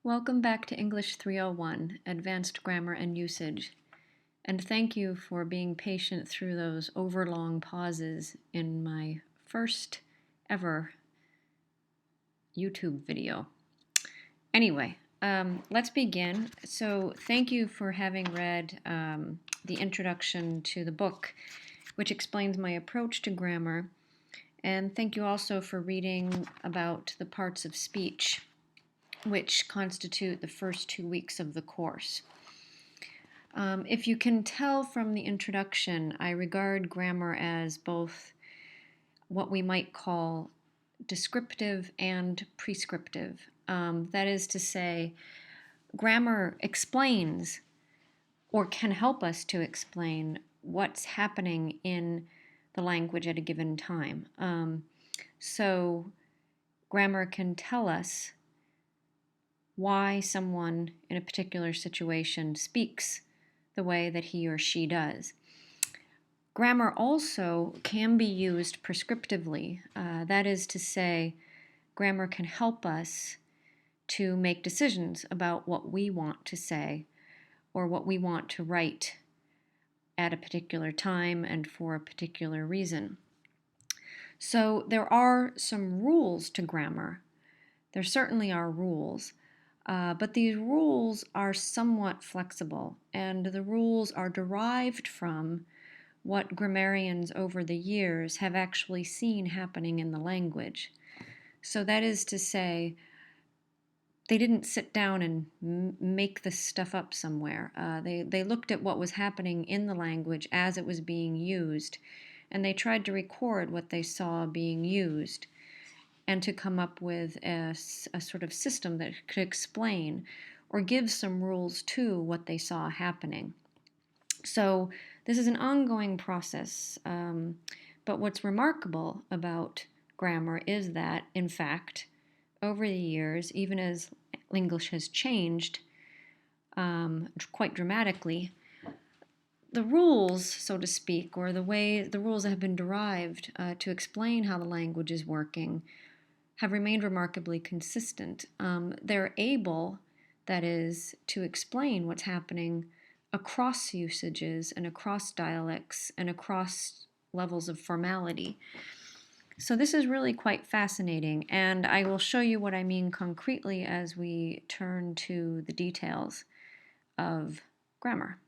Welcome back to English 301, Advanced Grammar and Usage, and thank you for being patient through those overlong pauses in my first ever YouTube video. Anyway, let's begin. So thank you for having read the introduction to the book, which explains my approach to grammar, and thank you also for reading about the parts of speech which constitute the first 2 weeks of the course. If you can tell from the introduction, I regard grammar as both what we might call descriptive and prescriptive. That is to say, grammar explains or can help us to explain what's happening in the language at a given time. So grammar can tell us why someone in a particular situation speaks the way that he or she does. Grammar also can be used prescriptively. That is to say, grammar can help us to make decisions about what we want to say or what we want to write at a particular time and for a particular reason. So there are some rules to grammar. There certainly are rules. But these rules are somewhat flexible, and the rules are derived from what grammarians over the years have actually seen happening in the language. So that is to say, they didn't sit down and make this stuff up somewhere. They looked at what was happening in the language as it was being used, and they tried to record what they saw being used, and to come up with a sort of system that could explain or give some rules to what they saw happening. So this is an ongoing process, but what's remarkable about grammar is that, in fact, over the years, even as English has changed quite dramatically, the rules, so to speak, or the way the rules that have been derived to explain how the language is working have remained remarkably consistent. They're able, that is, to explain what's happening across usages and across dialects and across levels of formality. So this is really quite fascinating, and I will show you what I mean concretely as we turn to the details of grammar.